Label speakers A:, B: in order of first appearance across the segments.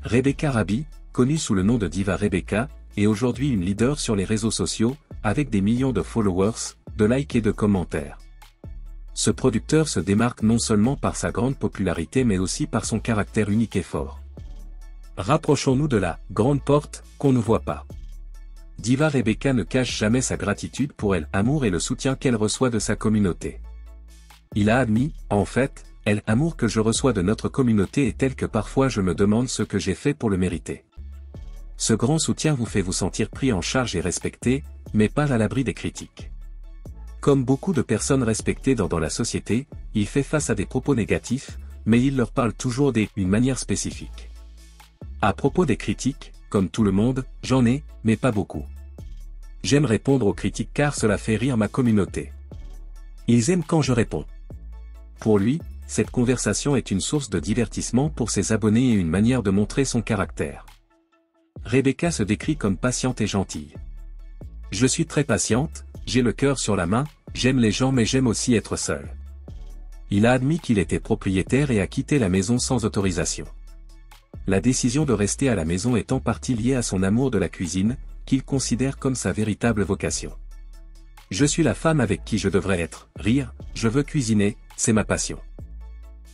A: Rebecca Rabi, connue sous le nom de Diva Rebecca, est aujourd'hui une leader sur les réseaux sociaux, avec des millions de followers, de likes et de commentaires. Ce producteur se démarque non seulement par sa grande popularité mais aussi par son caractère unique et fort. Rapprochons-nous de la « grande porte » qu'on ne voit pas. Diva Rebecca ne cache jamais sa gratitude pour l'amour et le soutien qu'elle reçoit de sa communauté. Il a admis, en fait, l'amour que je reçois de notre communauté est tel que parfois je me demande ce que j'ai fait pour le mériter. Ce grand soutien vous fait vous sentir pris en charge et respecté, mais pas à l'abri des critiques. Comme beaucoup de personnes respectées dans la société, il fait face à des propos négatifs, mais il leur parle toujours d'une manière spécifique. À propos des critiques, comme tout le monde, j'en ai, mais pas beaucoup. J'aime répondre aux critiques car cela fait rire ma communauté. Ils aiment quand je réponds. Pour lui, cette conversation est une source de divertissement pour ses abonnés et une manière de montrer son caractère. Rebecca se décrit comme patiente et gentille. Je suis très patiente, j'ai le cœur sur la main, j'aime les gens mais j'aime aussi être seul. Il a admis qu'il était propriétaire et a quitté la maison sans autorisation. La décision de rester à la maison est en partie liée à son amour de la cuisine, qu'il considère comme sa véritable vocation. Je suis la femme avec qui je devrais être, rire, je veux cuisiner, c'est ma passion.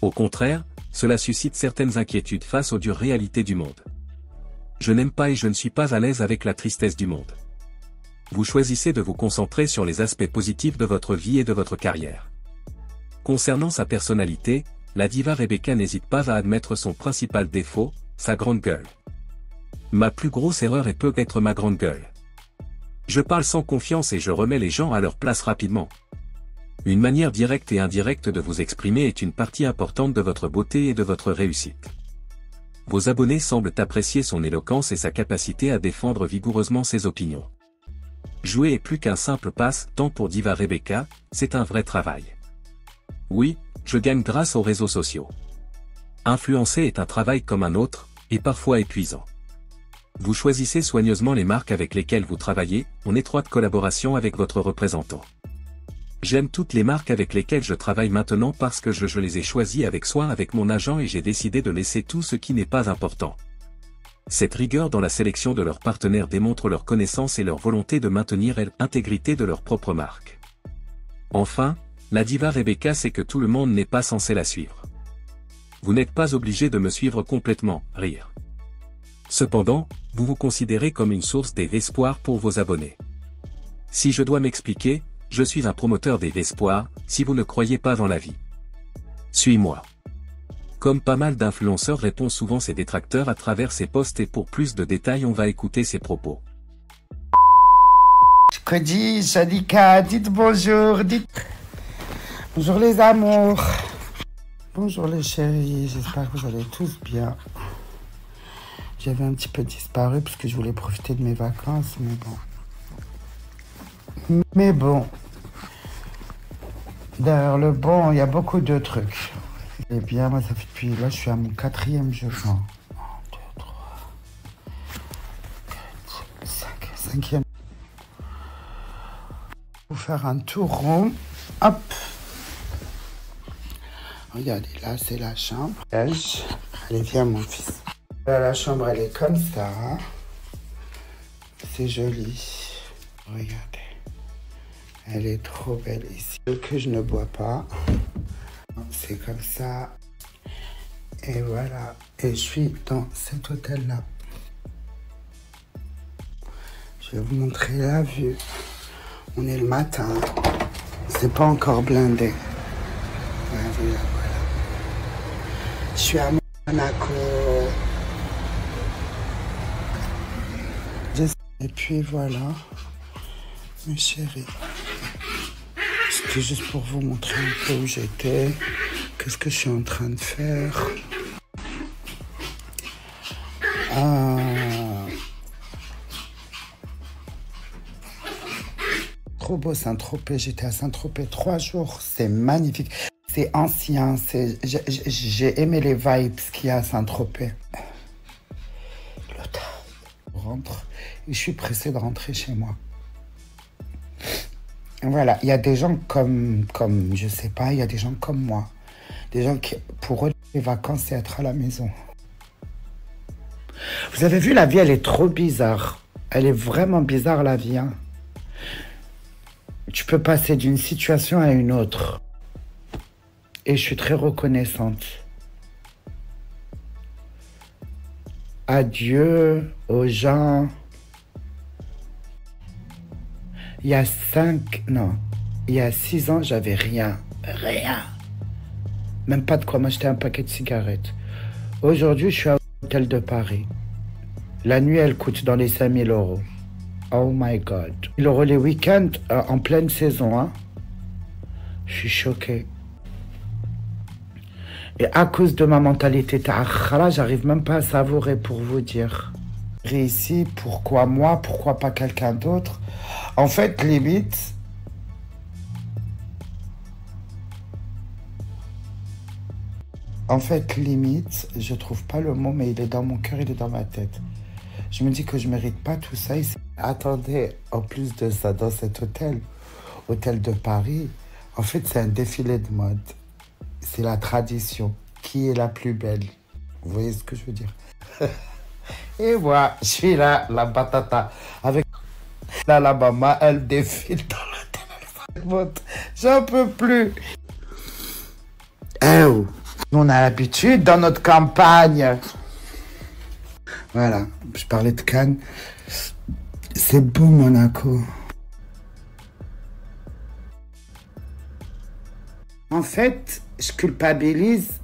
A: Au contraire, cela suscite certaines inquiétudes face aux dures réalités du monde. Je n'aime pas et je ne suis pas à l'aise avec la tristesse du monde. Vous choisissez de vous concentrer sur les aspects positifs de votre vie et de votre carrière. Concernant sa personnalité, la diva Rebecca n'hésite pas à admettre son principal défaut, sa grande gueule. Ma plus grosse erreur est peut-être ma grande gueule. Je parle sans confiance et je remets les gens à leur place rapidement. Une manière directe et indirecte de vous exprimer est une partie importante de votre beauté et de votre réussite. Vos abonnés semblent apprécier son éloquence et sa capacité à défendre vigoureusement ses opinions. Jouer est plus qu'un simple passe-temps pour Diva Rebecca, c'est un vrai travail. Oui, je gagne grâce aux réseaux sociaux. Influencer est un travail comme un autre, et parfois épuisant. Vous choisissez soigneusement les marques avec lesquelles vous travaillez, en étroite collaboration avec votre représentant. J'aime toutes les marques avec lesquelles je travaille maintenant parce que je les ai choisies avec soin avec mon agent et j'ai décidé de laisser tout ce qui n'est pas important. Cette rigueur dans la sélection de leurs partenaires démontre leur connaissance et leur volonté de maintenir l'intégrité de leur propre marque. Enfin, la diva Rebecca sait que tout le monde n'est pas censé la suivre. Vous n'êtes pas obligé de me suivre complètement, rire. Cependant, vous vous considérez comme une source d'espoir pour vos abonnés. Si je dois m'expliquer, je suis un promoteur d'espoir, si vous ne croyez pas en la vie. Suis-moi. Comme pas mal d'influenceurs répond souvent ses détracteurs à travers ses posts et pour plus de détails on va écouter ses propos.
B: Cody, Shadika, dites bonjour, dites... Bonjour les amours. Bonjour les chéris, j'espère que vous allez tous bien. J'avais un petit peu disparu parce que je voulais profiter de mes vacances, mais bon. Mais bon. Derrière le bon, il y a beaucoup de trucs. Eh bien, moi, ça fait depuis... Là, je suis à mon 4e jeu. Non. 1, 2, 3, 4, 5, 5e. Pour faire un tour rond. Hop. Regardez, là, c'est la chambre. Allez, viens, mon fils. Là, la chambre, elle est comme ça. C'est joli. Regardez. Elle est trop belle ici. Que je ne bois pas. C'est comme ça. Et voilà. Et je suis dans cet hôtel-là. Je vais vous montrer la vue. On est le matin. C'est pas encore blindé. Voilà, voilà. Je suis à Monaco. Et puis voilà, mes chéris. C'était juste pour vous montrer un peu où j'étais, qu'est-ce que je suis en train de faire. Trop beau Saint-Tropez, j'étais à Saint-Tropez 3 jours, c'est magnifique. C'est ancien, j'ai aimé les vibes qu'il y a à Saint-Tropez. Je rentre et je suis pressée de rentrer chez moi. Voilà, il y a des gens comme je sais pas, il y a des gens comme moi. Des gens qui, pour eux, les vacances, c'est être à la maison. Vous avez vu, la vie, elle est trop bizarre. Elle est vraiment bizarre, la vie. Hein. Tu peux passer d'une situation à une autre. Et je suis très reconnaissante. À Dieu, aux gens. Il y a 6 ans, j'avais rien. Rien. Même pas de quoi m'acheter un paquet de cigarettes. Aujourd'hui, je suis à l'hôtel de Paris. La nuit, elle coûte dans les 5 000 €. Oh my God. 1 000 € les week-ends en pleine saison. Hein. Je suis choquée. Et à cause de ma mentalité ta'akhara, j'arrive même pas à savourer pour vous dire. Ici, pourquoi moi, pourquoi pas quelqu'un d'autre? En fait, limite... je trouve pas le mot, mais il est dans mon cœur, il est dans ma tête. Je me dis que je mérite pas tout ça. Attendez, en plus de ça, dans cet hôtel de Paris, en fait, c'est un défilé de mode. C'est la tradition. Qui est la plus belle? Vous voyez ce que je veux dire? Et moi, je suis là, la batata, avec la maman, elle défile dans l'hôtel. J'en peux plus. Oh. On a l'habitude dans notre campagne. Voilà, je parlais de Cannes. C'est beau, Monaco. En fait, je culpabilise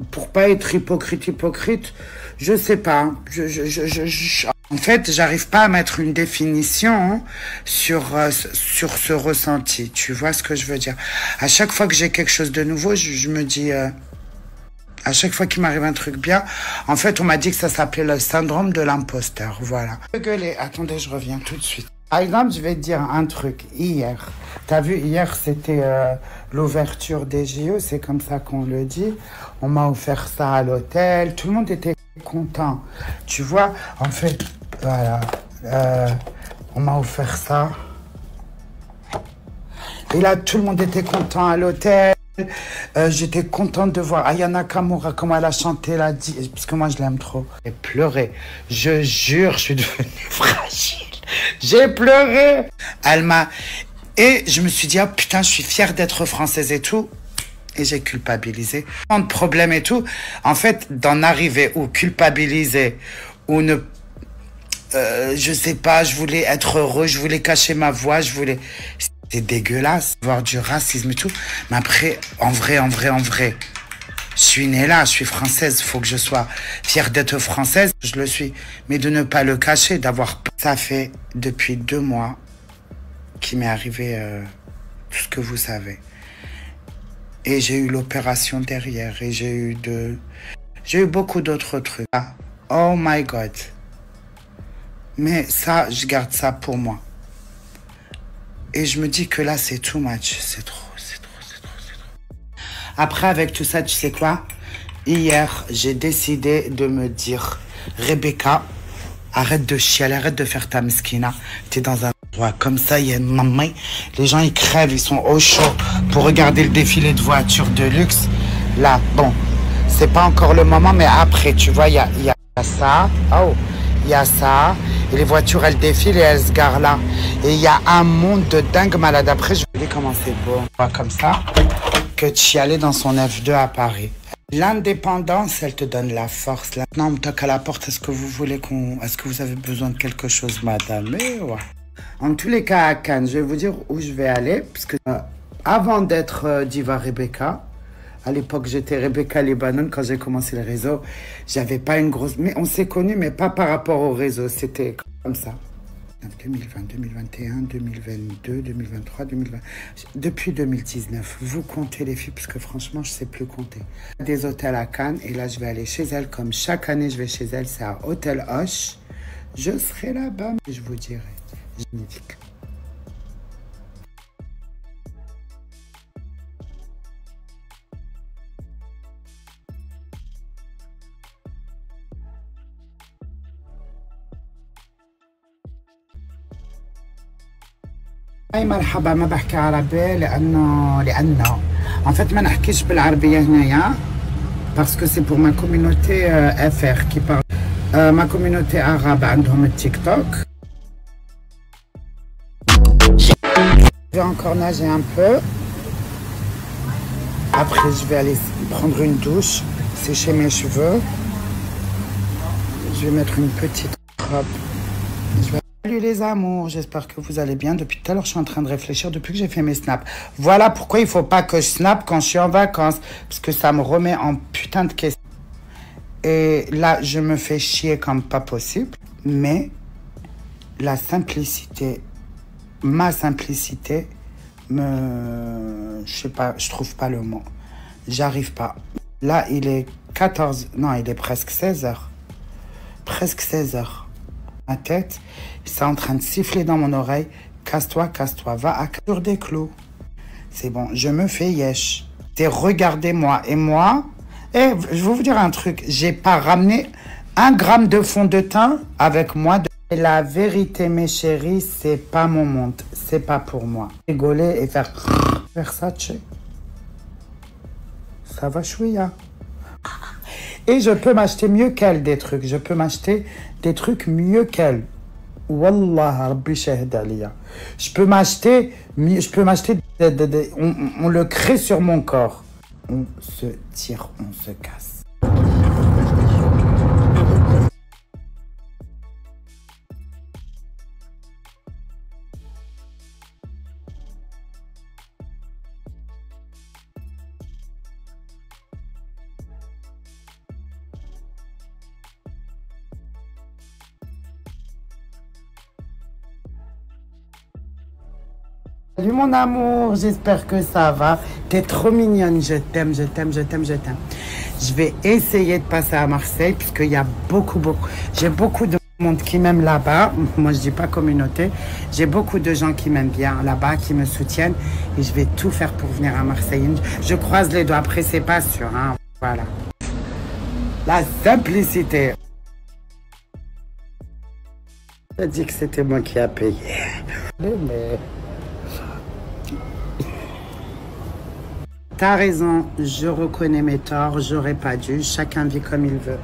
B: pour pas être hypocrite. Je sais pas. En fait, j'arrive pas à mettre une définition sur ce ressenti. Tu vois ce que je veux dire? À chaque fois que j'ai quelque chose de nouveau, je me dis... à chaque fois qu'il m'arrive un truc bien, en fait, on m'a dit que ça s'appelait le syndrome de l'imposteur. Voilà. Attendez, je reviens tout de suite. Par exemple, je vais te dire un truc. Hier, t'as vu, hier, c'était l'ouverture des JO, c'est comme ça qu'on le dit. On m'a offert ça à l'hôtel. Tout le monde était content. Tu vois, en fait, voilà. On m'a offert ça. Et là, tout le monde était content à l'hôtel. J'étais contente de voir Ayana Kamura, comment elle a chanté là, parce que moi je l'aime trop. J'ai pleuré. Je jure, je suis devenue fragile. J'ai pleuré. Et je me suis dit, oh putain, je suis fière d'être française et tout. Et j'ai culpabilisé. Tant de problèmes et tout. En fait, d'en arriver ou culpabiliser ou ne... je sais pas, je voulais être heureux, je voulais cacher ma voix, c'est dégueulasse, voir du racisme et tout. Mais après, en vrai, je suis née là, je suis française, il faut que je sois fière d'être française. Je le suis. Mais de ne pas le cacher, d'avoir... Ça fait depuis 2 mois qu'il m'est arrivé tout ce que vous savez. Et j'ai eu l'opération derrière et j'ai eu beaucoup d'autres trucs. Oh my God. Mais ça, je garde ça pour moi. Et je me dis que là, c'est too much. C'est trop. Après, avec tout ça, tu sais quoi? Hier, j'ai décidé de me dire, Rebecca, arrête de chialer, arrête de faire ta meskina. T'es dans un endroit comme ça, il y a une maman. Les gens, ils crèvent, ils sont au chaud pour regarder le défilé de voitures de luxe. Là, bon, c'est pas encore le moment, mais après, tu vois, il y a ça. Oh, il y a ça. Et les voitures, elles défilent et elles se garent là. Et il y a un monde de dingue malade. Après, je vais comment c'est beau. Pas comme ça. Que de chialer dans son F2 à Paris. L'indépendance, elle te donne la force. Maintenant, on me toque à la porte. Est-ce que vous voulez Est-ce que vous avez besoin de quelque chose, madame? Et ouais. En tous les cas, à Cannes, je vais vous dire où je vais aller. Parce que avant d'être Diva Rebecca, à l'époque, j'étais Rebecca Libanon. Quand j'ai commencé le réseau, j'avais pas une grosse... Mais on s'est connus, mais pas par rapport au réseau. C'était comme ça. 2020, 2021, 2022, 2023, 2020... Depuis 2019, vous comptez les filles, parce que franchement, je sais plus compter. Des hôtels à Cannes, et là, je vais aller chez elle. Comme chaque année, je vais chez elle. C'est à Hôtel Hoche. Je serai là-bas, je vous dirai. Génétique. هاي مرحبا ما بحكي عربي لأنه en fait ما نحكيش بالعربية هنايا parce que c'est pour ma communauté FR qui parle. Ma communauté arabe عندهم TikTok. Je vais encore nager un peu. Après, je vais aller prendre une douche, sécher mes cheveux. Je vais mettre une petite robe. Salut les amours, j'espère que vous allez bien. Depuis tout à l'heure, je suis en train de réfléchir depuis que j'ai fait mes snaps. Voilà pourquoi il ne faut pas que je snap quand je suis en vacances. Parce que ça me remet en putain de question. Et là, je me fais chier comme pas possible. Mais la simplicité, ma simplicité, je sais pas, je trouve pas le mot. J'arrive pas. Là, il est 14, non, il est presque 16 heures. Presque 16 heures. Ma tête, c'est en train de siffler dans mon oreille. Casse-toi, va à sur des clous. C'est bon, je me fais yesh. Et regardez-moi. Et moi, je vais vous dire un truc. J'ai pas ramené 1 gramme de fond de teint avec moi. Et la vérité, mes chéris, c'est pas mon monde. C'est pas pour moi. Rigoler et faire Versace. Ça va chouïa. Et je peux m'acheter mieux qu'elle des trucs. Je peux m'acheter des trucs mieux qu'elle. Wallah, Rabbi shahid aliya. Je peux m'acheter, on le crée sur mon corps. On se tire, on se casse. Salut mon amour, j'espère que ça va. T'es trop mignonne, je t'aime. Je vais essayer de passer à Marseille puisqu'il y a j'ai beaucoup de monde qui m'aime là-bas. Moi, je dis pas communauté. J'ai beaucoup de gens qui m'aiment bien là-bas, qui me soutiennent. Et je vais tout faire pour venir à Marseille. Je croise les doigts. Après, c'est pas sûr. Hein. Voilà. La simplicité. J'ai dit que c'était moi qui a payé. Mais... T'as raison, je reconnais mes torts, j'aurais pas dû, chacun vit comme il veut.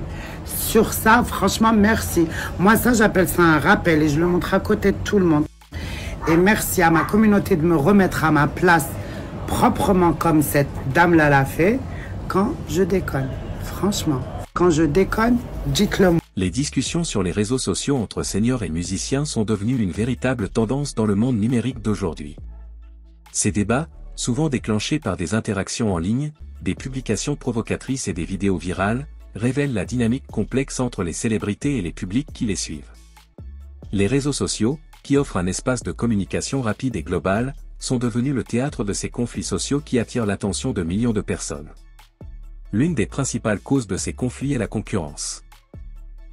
B: Sur ça, franchement, merci. Moi, ça, j'appelle ça un rappel et je le montre à côté de tout le monde. Et merci à ma communauté de me remettre à ma place proprement comme cette dame-là l'a fait quand je déconne. Franchement, quand je déconne, dites-le moi.
A: Les discussions sur les réseaux sociaux entre seniors et musiciens sont devenues une véritable tendance dans le monde numérique d'aujourd'hui. Ces débats, souvent déclenchés par des interactions en ligne, des publications provocatrices et des vidéos virales, révèlent la dynamique complexe entre les célébrités et les publics qui les suivent. Les réseaux sociaux, qui offrent un espace de communication rapide et global, sont devenus le théâtre de ces conflits sociaux qui attirent l'attention de millions de personnes. L'une des principales causes de ces conflits est la concurrence.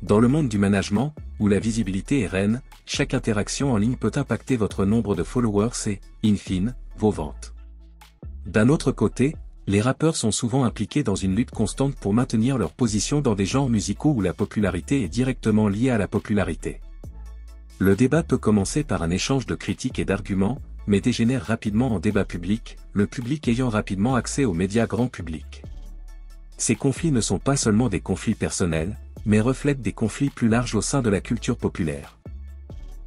A: Dans le monde du management, où la visibilité est reine, chaque interaction en ligne peut impacter votre nombre de followers et, in fine, vos ventes. D'un autre côté, les rappeurs sont souvent impliqués dans une lutte constante pour maintenir leur position dans des genres musicaux où la popularité est directement liée à la popularité. Le débat peut commencer par un échange de critiques et d'arguments, mais dégénère rapidement en débat public, le public ayant rapidement accès aux médias grand public. Ces conflits ne sont pas seulement des conflits personnels, mais reflètent des conflits plus larges au sein de la culture populaire.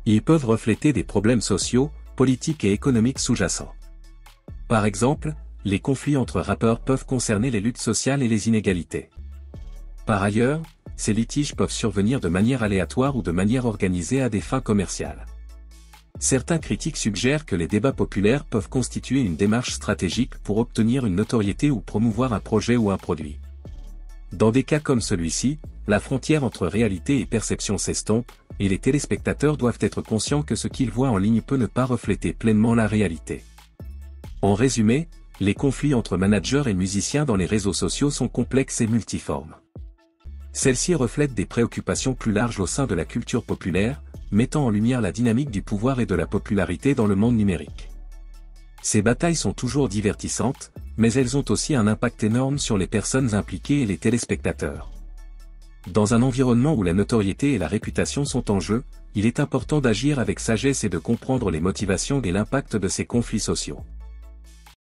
A: Ils peuvent refléter des problèmes sociaux, politiques et économiques sous-jacents. Par exemple, les conflits entre rappeurs peuvent concerner les luttes sociales et les inégalités. Par ailleurs, ces litiges peuvent survenir de manière aléatoire ou de manière organisée à des fins commerciales. Certains critiques suggèrent que les débats populaires peuvent constituer une démarche stratégique pour obtenir une notoriété ou promouvoir un projet ou un produit. Dans des cas comme celui-ci, la frontière entre réalité et perception s'estompe, et les téléspectateurs doivent être conscients que ce qu'ils voient en ligne peut ne pas refléter pleinement la réalité. En résumé, les conflits entre managers et musiciens dans les réseaux sociaux sont complexes et multiformes. Celles-ci reflètent des préoccupations plus larges au sein de la culture populaire, mettant en lumière la dynamique du pouvoir et de la popularité dans le monde numérique. Ces batailles sont toujours divertissantes, mais elles ont aussi un impact énorme sur les personnes impliquées et les téléspectateurs. Dans un environnement où la notoriété et la réputation sont en jeu, il est important d'agir avec sagesse et de comprendre les motivations et l'impact de ces conflits sociaux.